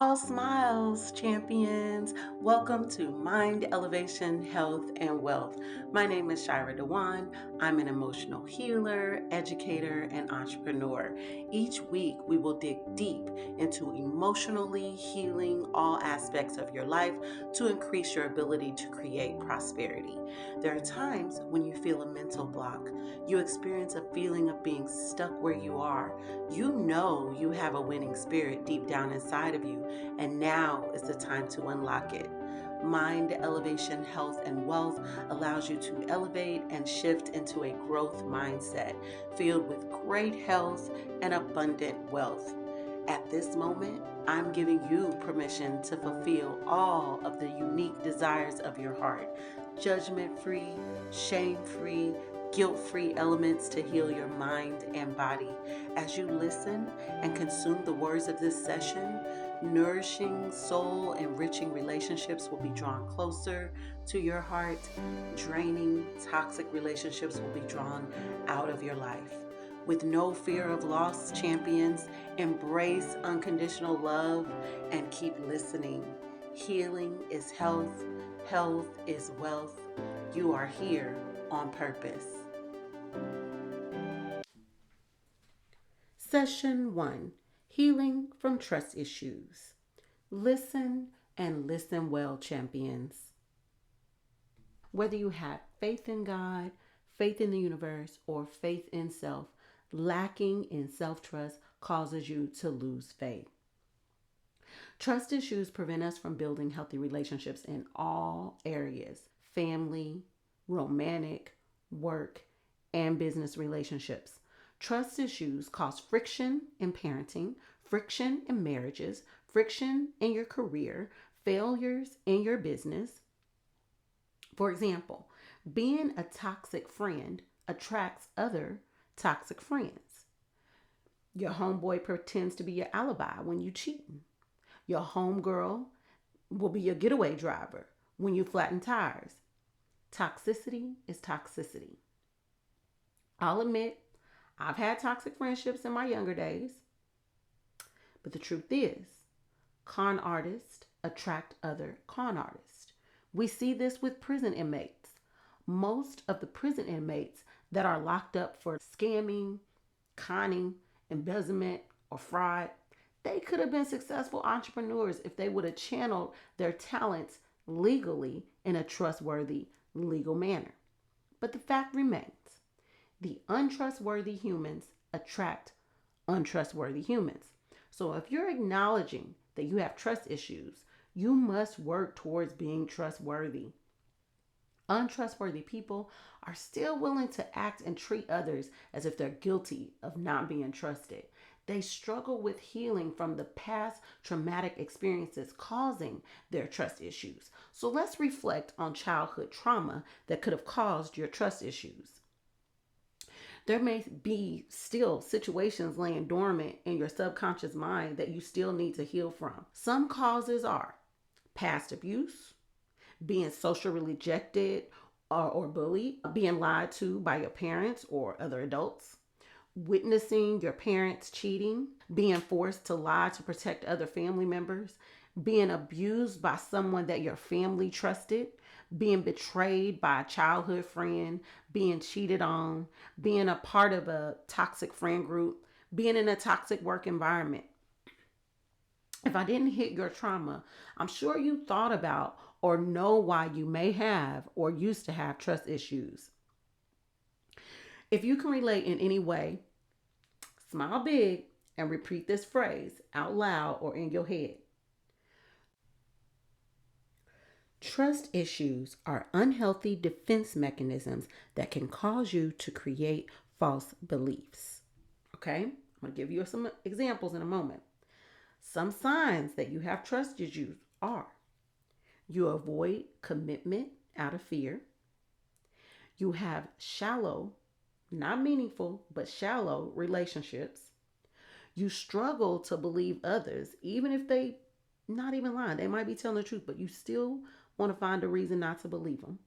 All smiles, champions. Welcome to Mind Elevation, Health, and Wealth. My name is Shyra DeJuan. I'm an emotional healer, educator, and entrepreneur. Each week, we will dig deep into emotionally healing all aspects of your life to increase your ability to create prosperity. There are times when you feel a mental block. You experience a feeling of being stuck where you are. You know you have a winning spirit deep down inside of you, and now is the time to unlock it. Mind Elevation, Health, and Wealth allows you to elevate and shift into a growth mindset filled with great health and abundant wealth. At this moment, I'm giving you permission to fulfill all of the unique desires of your heart, judgment free, shame free, guilt free elements to heal your mind and body. As you listen and consume the words of this session, nourishing, soul enriching relationships will be drawn closer to your heart. Draining, toxic relationships will be drawn out of your life. With no fear of loss, champions, embrace unconditional love and keep listening. Healing is health, health is wealth. You are here on purpose. Session 1: Healing from Trust Issues. Listen and listen well, champions. Whether you have faith in God, faith in the universe, or faith in self, lacking in self-trust causes you to lose faith. Trust issues prevent us from building healthy relationships in all areas: family, romantic, work, and business relationships. Trust issues cause friction in parenting, friction in marriages, friction in your career, failures in your business. For example, being a toxic friend attracts other toxic friends. Your homeboy pretends to be your alibi when you cheating. Your homegirl will be your getaway driver when you flatten tires. Toxicity is toxicity. I'll admit, I've had toxic friendships in my younger days. But the truth is, con artists attract other con artists. We see this with prison inmates. Most of the prison inmates that are locked up for scamming, conning, embezzlement, or fraud, they could have been successful entrepreneurs if they would have channeled their talents legally in a trustworthy, legal manner. But the fact remains, the untrustworthy humans attract untrustworthy humans. So if you're acknowledging that you have trust issues, you must work towards being trustworthy. Untrustworthy people are still willing to act and treat others as if they're guilty of not being trusted. They struggle with healing from the past traumatic experiences causing their trust issues. So let's reflect on childhood trauma that could have caused your trust issues. There may be still situations laying dormant in your subconscious mind that you still need to heal from. Some causes are past abuse, being socially rejected or bullied, being lied to by your parents or other adults, witnessing your parents cheating, being forced to lie to protect other family members, being abused by someone that your family trusted, being betrayed by a childhood friend, being cheated on, being a part of a toxic friend group, being in a toxic work environment. If I didn't hit your trauma, I'm sure you thought about or know why you may have or used to have trust issues. If you can relate in any way, smile big and repeat this phrase out loud or in your head. Trust issues are unhealthy defense mechanisms that can cause you to create false beliefs. Okay? I'm going to give you some examples in a moment. Some signs that you have trust issues are: you avoid commitment out of fear. You have shallow, not meaningful, but shallow relationships. You struggle to believe others, even if they not even lying. They might be telling the truth, but you still want to find a reason not to believe them.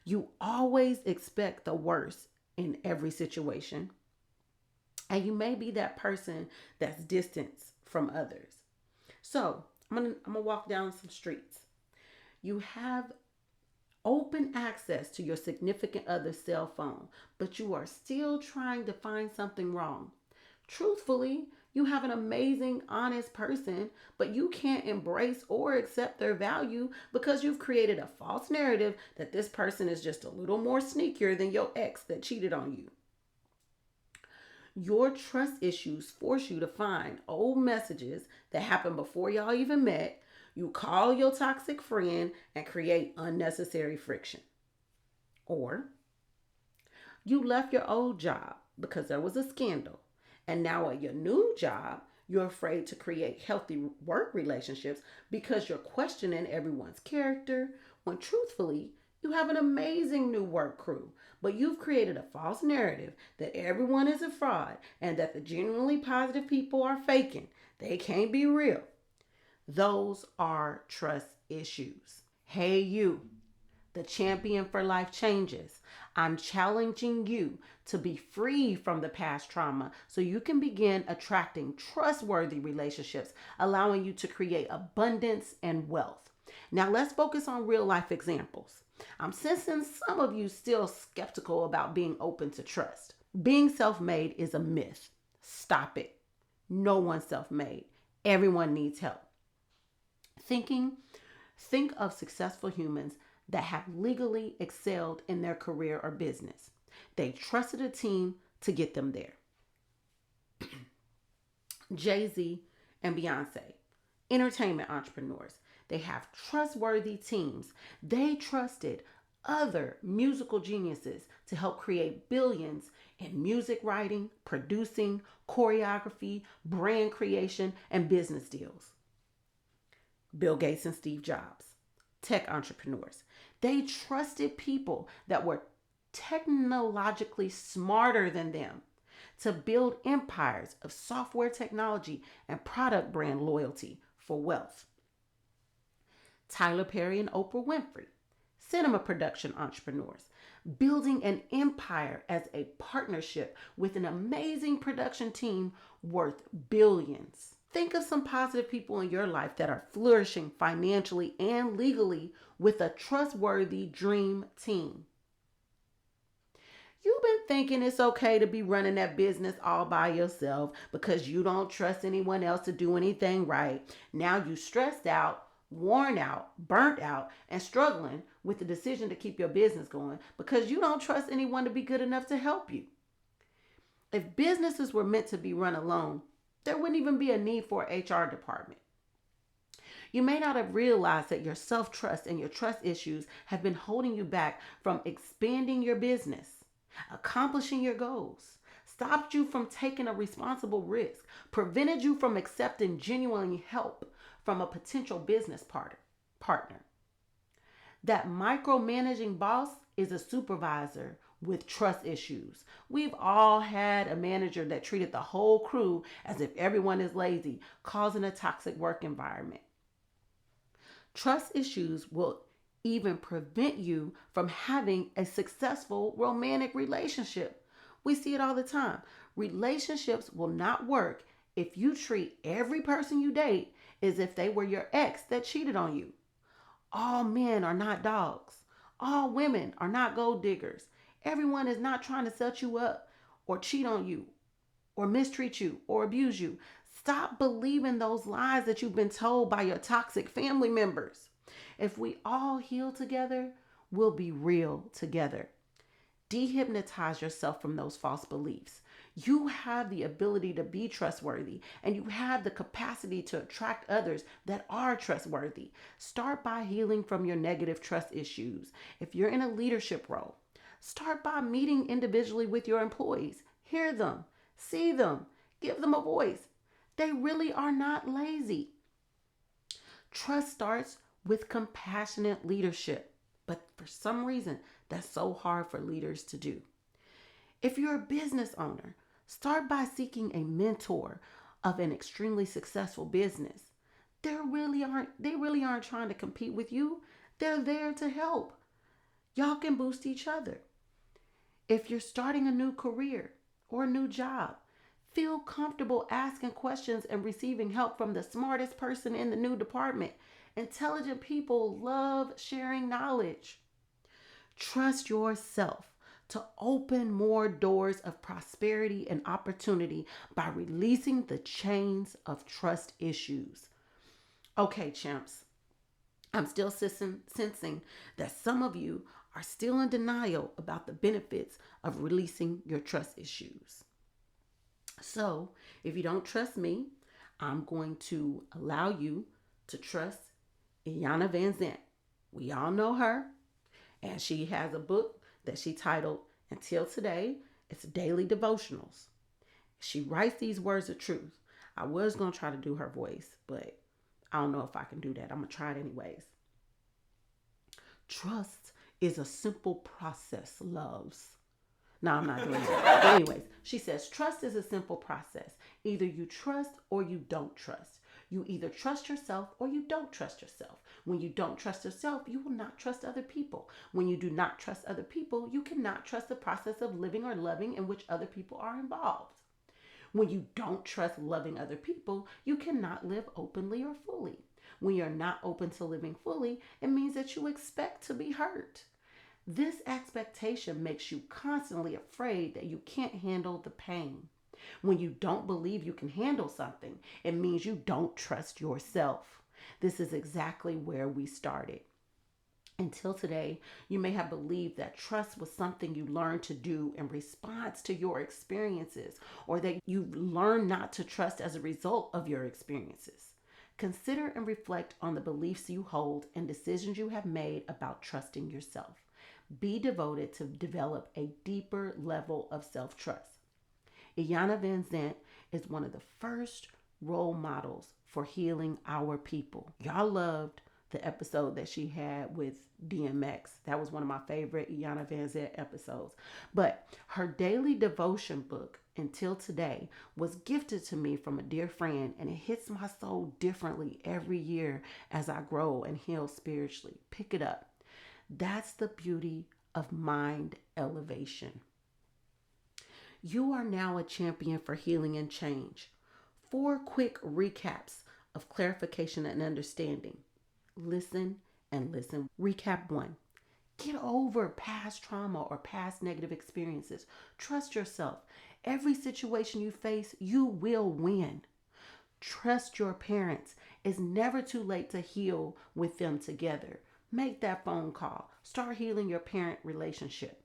You always expect the worst in every situation. And you may be that person that's distant from others. So I'm gonna walk down some streets. You have open access to your significant other's cell phone, but you are still trying to find something wrong. Truthfully, you have an amazing, honest person, but you can't embrace or accept their value because you've created a false narrative that this person is just a little more sneakier than your ex that cheated on you. Your trust issues force you to find old messages that happened before y'all even met. You call your toxic friend and create unnecessary friction. Or you left your old job because there was a scandal. And now at your new job, you're afraid to create healthy work relationships because you're questioning everyone's character, when truthfully, you have an amazing new work crew, but you've created a false narrative that everyone is a fraud and that the genuinely positive people are faking. They can't be real. Those are trust issues. Hey, you, the champion for life changes. I'm challenging you to be free from the past trauma so you can begin attracting trustworthy relationships, allowing you to create abundance and wealth. Now, let's focus on real life examples. I'm sensing some of you still skeptical about being open to trust. Being self made is a myth. Stop it. No one's self made. Everyone needs help. Thinking, think of successful humans that have legally excelled in their career or business. They trusted a team to get them there. Jay-Z and Beyonce, entertainment entrepreneurs. They have trustworthy teams. They trusted other musical geniuses to help create billions in music writing, producing, choreography, brand creation, and business deals. Bill Gates and Steve Jobs, tech entrepreneurs. They trusted people that were technologically smarter than them to build empires of software technology and product brand loyalty for wealth. Tyler Perry and Oprah Winfrey, cinema production entrepreneurs, building an empire as a partnership with an amazing production team worth billions. Think of some positive people in your life that are flourishing financially and legally with a trustworthy dream team. You've been thinking it's okay to be running that business all by yourself because you don't trust anyone else to do anything right. Now you stressed out, worn out, burnt out, and struggling with the decision to keep your business going because you don't trust anyone to be good enough to help you. If businesses were meant to be run alone, there wouldn't even be a need for an HR department. You may not have realized that your self-trust and your trust issues have been holding you back from expanding your business, accomplishing your goals, stopped you from taking a responsible risk, prevented you from accepting genuine help from a potential business partner. That micromanaging boss is a supervisor with trust issues. We've all had a manager that treated the whole crew as if everyone is lazy, causing a toxic work environment. Trust issues will even prevent you from having a successful romantic relationship. We see it all the time. Relationships will not work if you treat every person you date as if they were your ex that cheated on you. All men are not dogs. All women are not gold diggers. Everyone is not trying to set you up or cheat on you or mistreat you or abuse you. Stop believing those lies that you've been told by your toxic family members. If we all heal together, we'll be real together. Dehypnotize yourself from those false beliefs. You have the ability to be trustworthy, and you have the capacity to attract others that are trustworthy. Start by healing from your negative trust issues. If you're in a leadership role, start by meeting individually with your employees. Hear them, see them, give them a voice. They really are not lazy. Trust starts with compassionate leadership, but for some reason, that's so hard for leaders to do. If you're a business owner, start by seeking a mentor of an extremely successful business. They really aren't trying to compete with you. They're there to help. Y'all can boost each other. If you're starting a new career or a new job, Feel comfortable asking questions and receiving help from the smartest person in the new department. Intelligent people love sharing knowledge. Trust yourself to open more doors of prosperity and opportunity by releasing the chains of trust issues. Okay, champs, I'm still sensing that some of you are still in denial about the benefits of releasing your trust issues. So, if you don't trust me, I'm going to allow you to trust Iyanla Vanzant. We all know her, and she has a book that she titled Until Today. It's daily devotionals. She writes these words of truth. I was going to try to do her voice, but I don't know if I can do that. I'm going to try it anyways. Trust is a simple process, loves. No, I'm not doing that. But anyways, she says, trust is a simple process. Either you trust or you don't trust. You either trust yourself or you don't trust yourself. When you don't trust yourself, you will not trust other people. When you do not trust other people, you cannot trust the process of living or loving in which other people are involved. When you don't trust loving other people, you cannot live openly or fully. When you're not open to living fully, it means that you expect to be hurt. This expectation makes you constantly afraid that you can't handle the pain. When you don't believe you can handle something, it means you don't trust yourself. This is exactly where we started. Until today, you may have believed that trust was something you learned to do in response to your experiences, or that you learned not to trust as a result of your experiences. Consider and reflect on the beliefs you hold and decisions you have made about trusting yourself. Be devoted to develop a deeper level of self-trust. Iyanla Vanzant is one of the first role models for healing our people. Y'all loved the episode that she had with DMX. That was one of my favorite Iyanla Vanzant episodes. But her daily devotion book, Until Today, was gifted to me from a dear friend, and it hits my soul differently every year as I grow and heal spiritually. Pick it up. That's the beauty of mind elevation. You are now a champion for healing and change. 4 quick recaps of clarification and understanding. Listen and listen. Recap 1. Get over past trauma or past negative experiences. Trust yourself. Every situation you face, you will win. Trust your parents. It's never too late to heal with them together. Make that phone call. Start healing your parent relationship.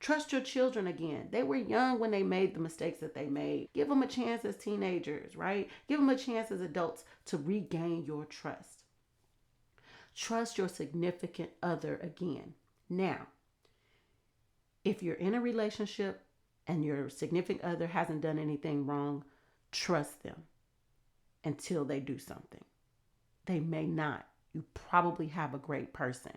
Trust your children again. They were young when they made the mistakes that they made. Give them a chance as teenagers, right? Give them a chance as adults to regain your trust. Trust your significant other again. Now, if you're in a relationship and your significant other hasn't done anything wrong, trust them until they do something. They may not. You probably have a great person.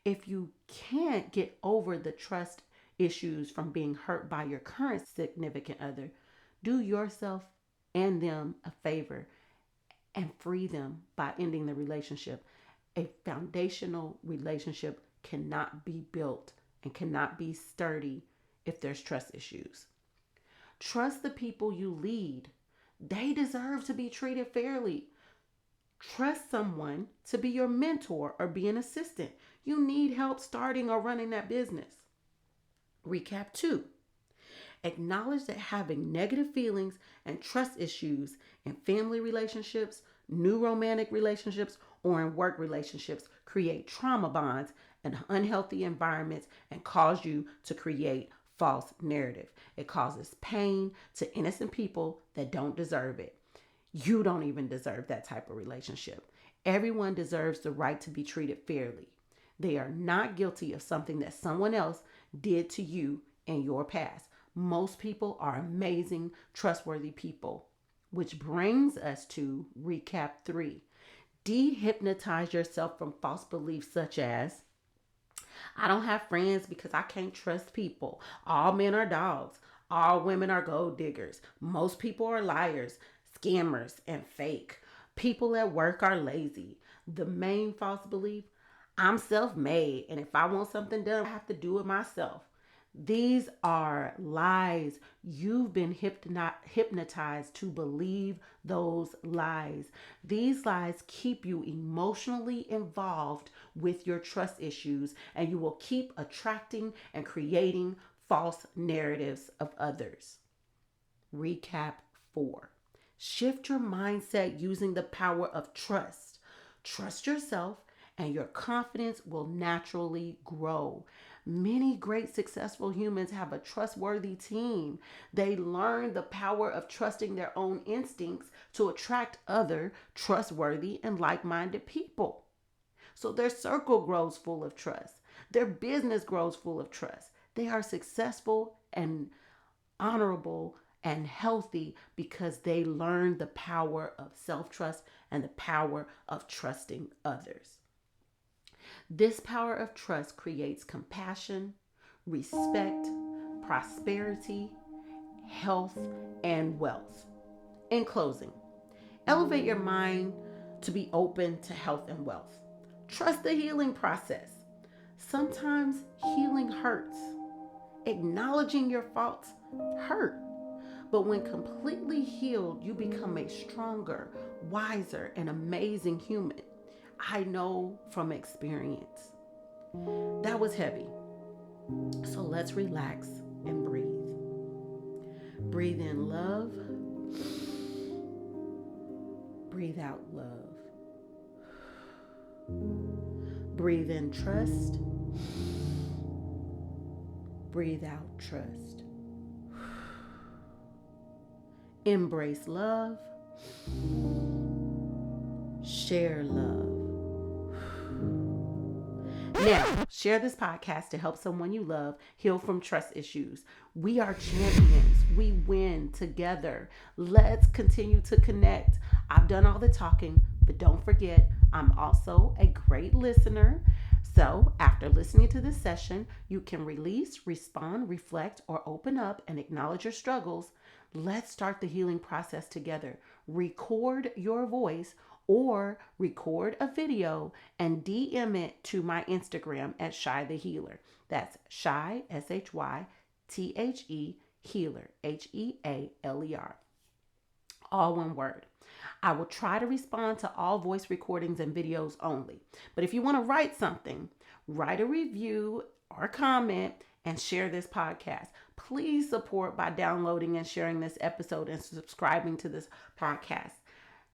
If you can't get over the trust issues from being hurt by your current significant other, do yourself and them a favor and free them by ending the relationship. A foundational relationship cannot be built and cannot be sturdy if there's trust issues. Trust the people you lead. They deserve to be treated fairly. Trust someone to be your mentor or be an assistant. You need help starting or running that business. Recap 2. Acknowledge that having negative feelings and trust issues in family relationships, new romantic relationships, or in work relationships create trauma bonds and unhealthy environments and cause you to create false narrative. It causes pain to innocent people that don't deserve it. You don't even deserve that type of relationship. Everyone deserves the right to be treated fairly. They are not guilty of something that someone else did to you in your past. Most people are amazing, trustworthy people. Which brings us to recap 3. De-hypnotize yourself from false beliefs such as, I don't have friends because I can't trust people. All men are dogs. All women are gold diggers. Most people are liars, scammers, and fake. People at work are lazy. The main false belief, I'm self-made, and if I want something done, I have to do it myself. These are lies. You've been hypnotized to believe those lies. These lies keep you emotionally involved with your trust issues, and you will keep attracting and creating false narratives of others. Recap 4. Shift your mindset using the power of trust. Trust yourself, and your confidence will naturally grow. Many great successful humans have a trustworthy team. They learn the power of trusting their own instincts to attract other trustworthy and like minded people. So their circle grows full of trust. Their business grows full of trust. They are successful and honorable and healthy because they learn the power of self trust and the power of trusting others. This power of trust creates compassion, respect, prosperity, health, and wealth. In closing, elevate your mind to be open to health and wealth. Trust the healing process. Sometimes healing hurts. Acknowledging your faults hurt. But when completely healed, you become a stronger, wiser, and amazing human. I know from experience. That was heavy. So let's relax and breathe. Breathe in love. Breathe out love. Breathe in trust. Breathe out trust. Embrace love. Share love. Now, share this podcast to help someone you love heal from trust issues. We are champions. We win together. Let's continue to connect. I've done all the talking, but don't forget, I'm also a great listener. So, after listening to this session, you can release, respond, reflect, or open up and acknowledge your struggles. Let's start the healing process together. Record your voice or record a video and DM it to my Instagram at ShyTheHealer. That's Shy, ShyThe, Healer, Healer. All one word. I will try to respond to all voice recordings and videos only. But if you want to write something, write a review or comment and share this podcast. Please support by downloading and sharing this episode and subscribing to this podcast.